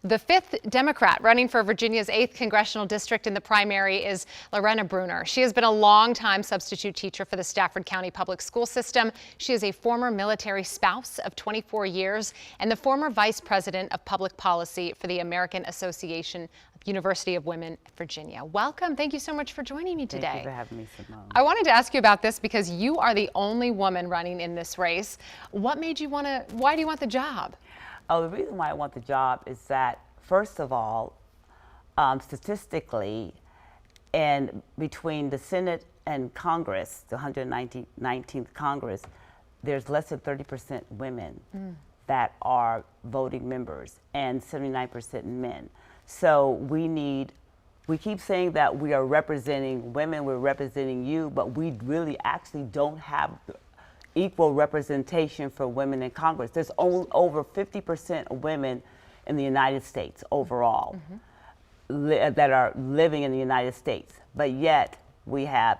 The fifth Democrat running for Virginia's 8th Congressional District in the primary is Lorena Bruner. She has been a longtime substitute teacher for the Stafford County Public School System. She is a former military spouse of 24 years and the former vice president of public policy for the American Association of University of Women, Virginia. Welcome. Thank you so much for joining me today. Thank you for having me, Simone. I wanted to ask you about this because you are the only woman running in this race. Why do you want the job? Oh, the reason why I want the job is that, first of all, statistically, and between the Senate and Congress, the 119th Congress, there's less than 30% women that are voting members and 79% men. So we keep saying that we are representing women, we're representing you, but we really actually don't have equal representation for women in Congress. There's over 50% of women in the United States overall that are living in the United States, but yet we have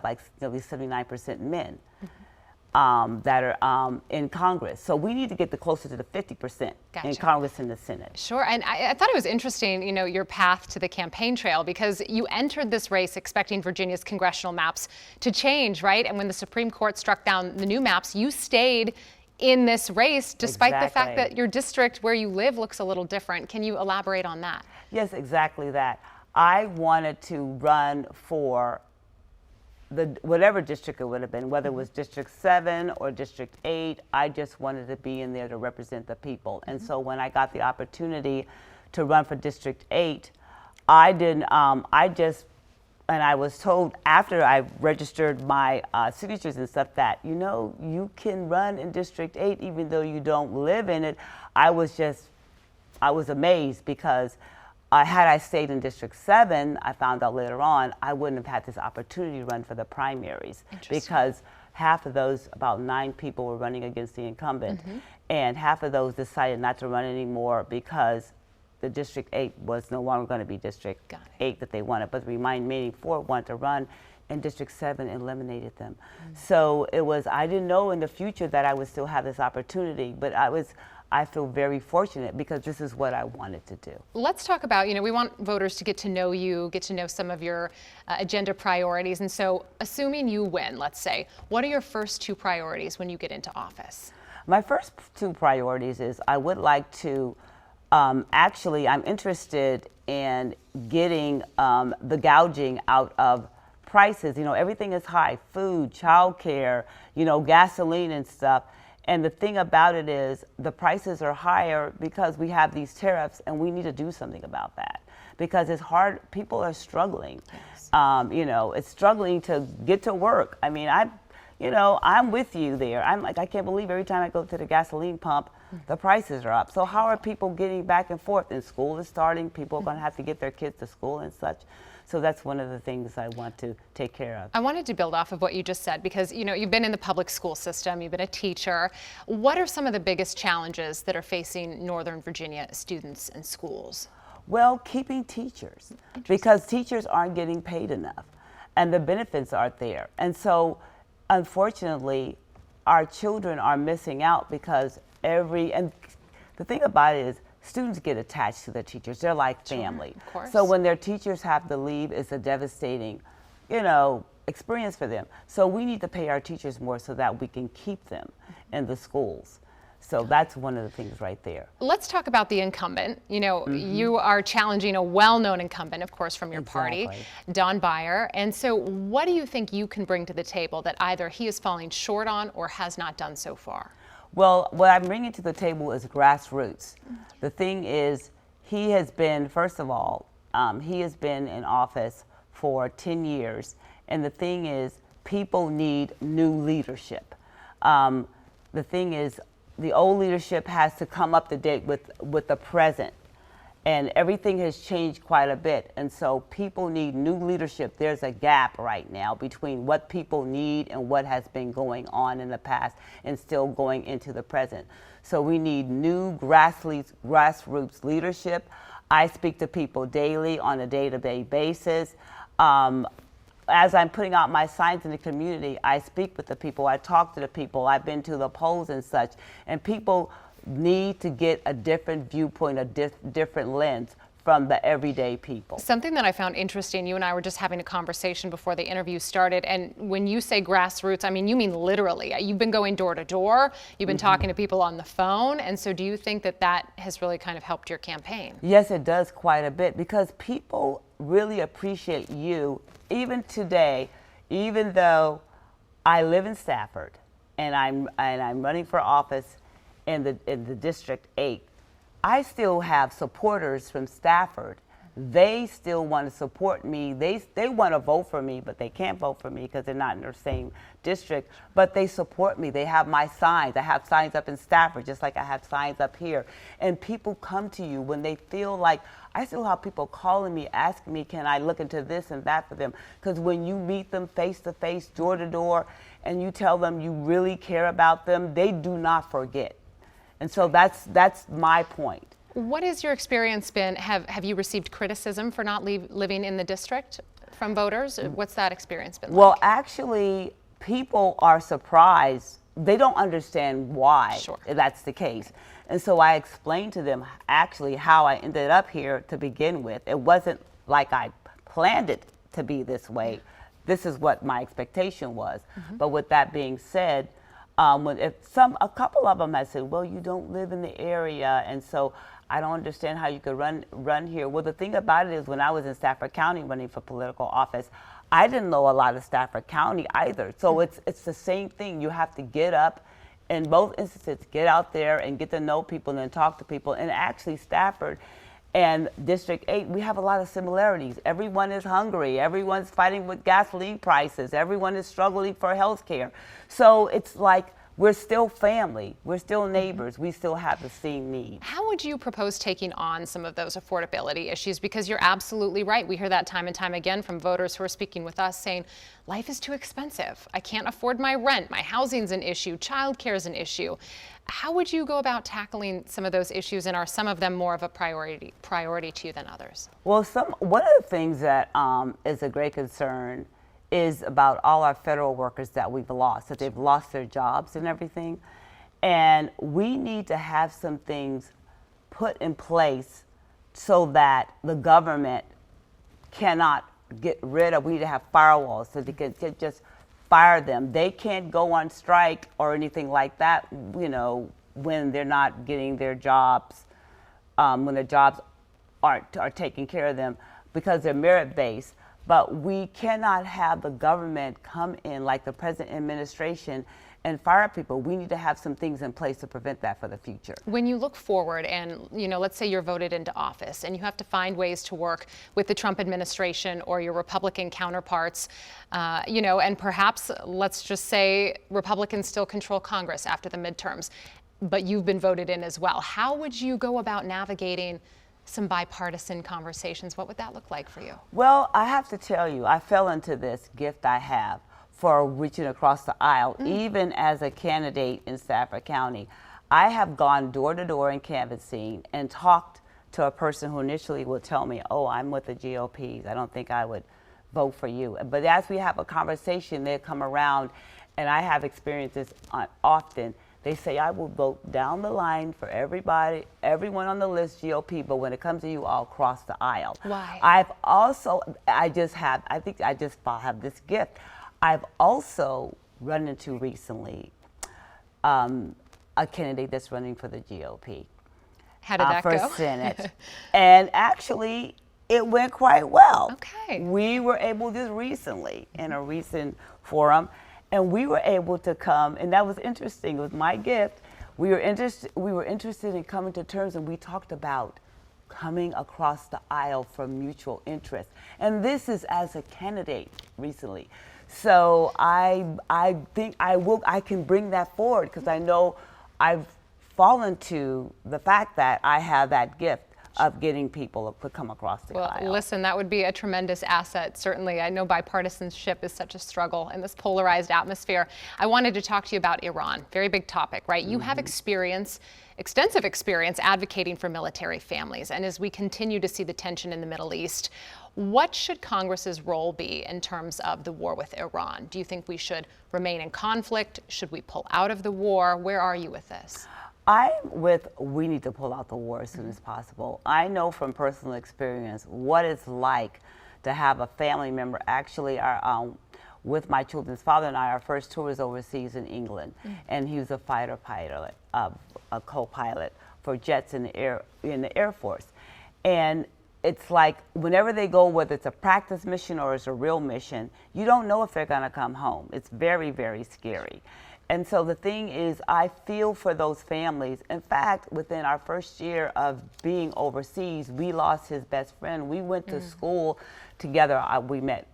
like nearly 79% men that are in Congress. So we need to get closer to the 50% in Congress and the Senate. Sure, and I thought it was interesting, your path to the campaign trail, because you entered this race expecting Virginia's congressional maps to change, right? And when the Supreme Court struck down the new maps, you stayed in this race despite the fact that your district where you live looks a little different. Can you elaborate on that? Yes, exactly that. I wanted to run for whatever district it would have been, whether it was District 7 or District 8, I just wanted to be in there to represent the people. And so when I got the opportunity to run for District 8, and I was told after I registered my signatures and stuff that, you can run in District 8 even though you don't live in it. I was amazed because had I stayed in District 7, I found out later on, I wouldn't have had this opportunity to run for the primaries because half of those, about 9 people were running against the incumbent, and half of those decided not to run anymore because the District 8 was no longer going to be District 8 that they wanted, but the remaining 4 wanted to run, and District 7 eliminated them. So I didn't know in the future that I would still have this opportunity, but I feel very fortunate because this is what I wanted to do. Let's talk about, we want voters to get to know you, get to know some of your agenda priorities. And so assuming you win, let's say, what are your first 2 priorities when you get into office? My first 2 priorities is I would like to, I'm interested in getting the gouging out of prices. Everything is high, food, childcare, gasoline and stuff. And the thing about it is the prices are higher because we have these tariffs, and we need to do something about that because it's hard. People are struggling. Yes. It's struggling to get to work. I mean, I'm with you there. I'm like, I can't believe every time I go to the gasoline pump, the prices are up. So how are people getting back and forth? And school is starting. People are going to have to get their kids to school and such. So that's one of the things I want to take care of. I wanted to build off of what you just said because, you've been in the public school system, you've been a teacher. What are some of the biggest challenges that are facing Northern Virginia students and schools? Well, keeping teachers, because teachers aren't getting paid enough and the benefits aren't there. And so, unfortunately, our children are missing out because and the thing about it is, students get attached to their teachers. They're like family. Of course. So when their teachers have to leave, it's a devastating, experience for them. So we need to pay our teachers more so that we can keep them in the schools. So that's one of the things right there. Let's talk about the incumbent. You are challenging a well-known incumbent, of course, from your party, Don Beyer. And so what do you think you can bring to the table that either he is falling short on or has not done so far? Well, what I'm bringing to the table is grassroots. The thing is, he has been, first of all, he has been in office for 10 years. And the thing is, people need new leadership. The thing is, the old leadership has to come up to date with the present. And everything has changed quite a bit. And so people need new leadership. There's a gap right now between what people need and what has been going on in the past and still going into the present. So we need new grassroots leadership. I speak to people daily on a day-to-day basis. As I'm putting out my signs in the community, I speak with the people, I talk to the people, I've been to the polls and such, and people need to get a different viewpoint, a different lens from the everyday people. Something that I found interesting, you and I were just having a conversation before the interview started, and when you say grassroots, I mean, you mean literally. You've been going door to door, you've been talking to people on the phone, and so do you think that that has really kind of helped your campaign? Yes, it does quite a bit, because people really appreciate you. Even today, even though I live in Stafford and I'm running for office in the District 8, I still have supporters from Stafford. They still want to support me. They want to vote for me, but they can't vote for me because they're not in their same district. But they support me. They have my signs. I have signs up in Stafford, just like I have signs up here. And people come to you when they feel like, I still have people calling me, asking me, can I look into this and that for them? Because when you meet them face to face, door to door, and you tell them you really care about them, they do not forget. And so that's my point. What has your experience been? Have you received criticism for not living in the district from voters? What's that experience been like? Well, actually, people are surprised. They don't understand why that's the case. And so I explained to them actually how I ended up here to begin with. It wasn't like I planned it to be this way. This is what my expectation was. But with that being said, a couple of them had said, well, you don't live in the area, and so I don't understand how you could run here. Well, the thing about it is, when I was in Stafford County running for political office, I didn't know a lot of Stafford County either. So it's the same thing. You have to get up, in both instances, get out there and get to know people and talk to people. And actually, Stafford and District 8, we have a lot of similarities. Everyone is hungry. Everyone's fighting with gasoline prices. Everyone is struggling for health care. So it's like we're still family. We're still neighbors. We still have the same needs. How would you propose taking on some of those affordability issues? Because you're absolutely right. We hear that time and time again from voters who are speaking with us saying, life is too expensive. I can't afford my rent. My housing's an issue. Childcare is an issue. How would you go about tackling some of those issues, and are some of them more of a priority to you than others? Well, one of the things that is a great concern is about all our federal workers that we've lost, that they've lost their jobs and everything. And we need to have some things put in place so that the government cannot get rid of, we need to have firewalls so they can just fire them. They can't go on strike or anything like that, you know, when they're not getting their jobs, when their jobs are taking care of them, because they're merit-based. But we cannot have the government come in, like the present administration, and fire people. We need to have some things in place to prevent that for the future. When you look forward and, you know, let's say you're voted into office and you have to find ways to work with the Trump administration or your Republican counterparts, you know, and perhaps let's just say Republicans still control Congress after the midterms, but you've been voted in as well. How would you go about navigating some bipartisan conversations? What would that look like for you? Well, I have to tell you, I fell into this gift I have for reaching across the aisle. Even as a candidate in Stafford County, I have gone door to door in canvassing and talked to a person who initially would tell me, oh, I'm with the GOP. I don't think I would vote for you. But as we have a conversation, they come around, and I have experienced this often. They say, I will vote down the line for everybody, everyone on the list, GOP, but when it comes to you, I'll cross the aisle. Why? I think I just have this gift. I've also run into recently a candidate that's running for the GOP. How did that for go? Senate. And actually, it went quite well. Okay. We were able just recently, in a recent forum, and we were able to come, and that was interesting. It was my gift. We were interested in coming to terms, and we talked about coming across the aisle for mutual interest. And this is as a candidate recently. So I think I can bring that forward, because I know I've fallen to the fact that I have that gift of getting people to come across the aisle. Well, listen, that would be a tremendous asset, certainly. I know bipartisanship is such a struggle in this polarized atmosphere. I wanted to talk to you about Iran. Very big topic, right? You have experience, extensive experience advocating for military families. And as we continue to see the tension in the Middle East, what should Congress's role be in terms of the war with Iran? Do you think we should remain in conflict? Should we pull out of the war? Where are you with this? I'm with we need to pull out the war as soon as possible. I know from personal experience what it's like to have a family member. Actually, with my children's father and I, our first tour was overseas in England, and he was a fighter pilot, a co-pilot for jets in the Air Force. And it's like whenever they go, whether it's a practice mission or it's a real mission, you don't know if they're going to come home. It's very, very scary. And so the thing is, I feel for those families. In fact, within our first year of being overseas, we lost his best friend. We went to school together. We met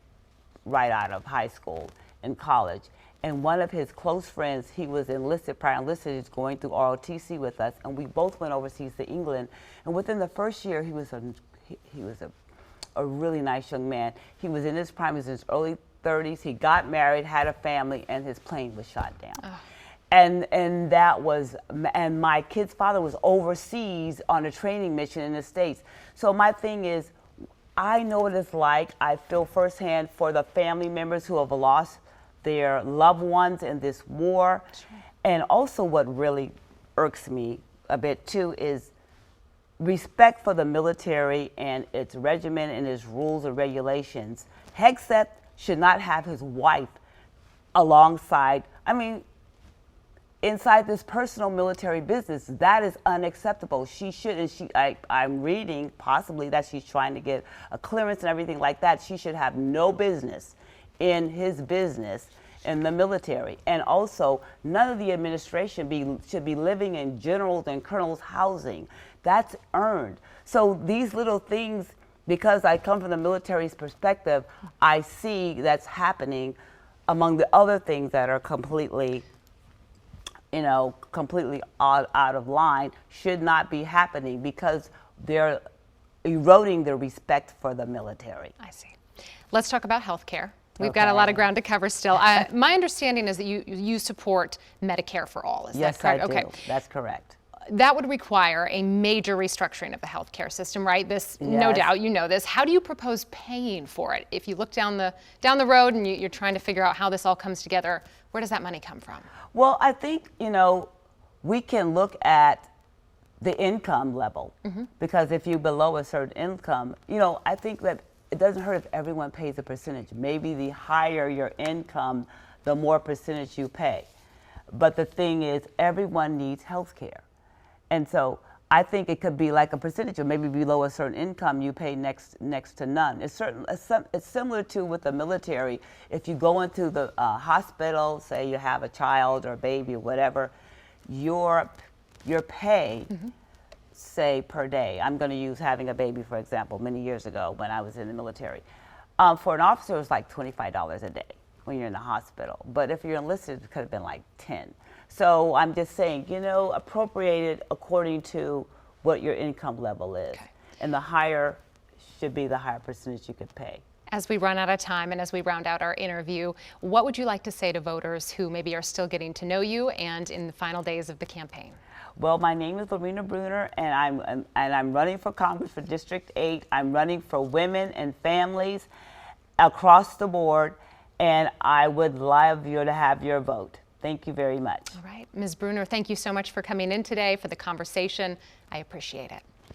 right out of high school and college. And one of his close friends, he was enlisted, prior enlisted, he's going through ROTC with us, and we both went overseas to England. And within the first year, he was a really nice young man. He was in his prime, he was in his early 30s. He got married, had a family, and his plane was shot down. Oh. And that was, and my kid's father was overseas on a training mission in the States. So my thing is, I know what it's like. I feel firsthand for the family members who have lost their loved ones in this war. Sure. And also what really irks me a bit too is respect for the military and its regimen and its rules and regulations. Hegseth should not have his wife alongside, I mean, inside this personal military business. That is unacceptable. She should, and I'm reading possibly that she's trying to get a clearance and everything like that. She should have no business in his business in the military. And also, none of the administration should be living in generals and colonels' housing. That's earned. So these little things, because I come from the military's perspective, I see that's happening among the other things that are completely, completely out of line, should not be happening because they're eroding the respect for the military. I see. Let's talk about health care. We've got a lot of ground to cover still. My understanding is that you support Medicare for all. Is that correct? Yes, I do. That's correct. That would require a major restructuring of the healthcare system, right? This, yes. No doubt, you know this. How do you propose paying for it? If you look down the road and you're trying to figure out how this all comes together, where does that money come from? Well, I think, we can look at the income level, because if you're below a certain income, I think that it doesn't hurt if everyone pays a percentage. Maybe the higher your income, the more percentage you pay. But the thing is, everyone needs health care. And so I think it could be like a percentage, or maybe below a certain income, you pay next to none. It's similar to with the military. If you go into the hospital, say you have a child or a baby or whatever, your pay, say per day. I'm going to use having a baby, for example, many years ago when I was in the military. For an officer, it was like $25 a day when you're in the hospital. But if you're enlisted, it could have been like 10. So I'm just saying, appropriate it according to what your income level is. Okay. And the higher should be the higher percentage you could pay. As we run out of time and as we round out our interview, what would you like to say to voters who maybe are still getting to know you and in the final days of the campaign? Well, my name is Lorena Bruner, and I'm running for Congress for District 8. I'm running for women and families across the board, and I would love you to have your vote. Thank you very much. All right. Ms. Bruner, thank you so much for coming in today, for the conversation. I appreciate it.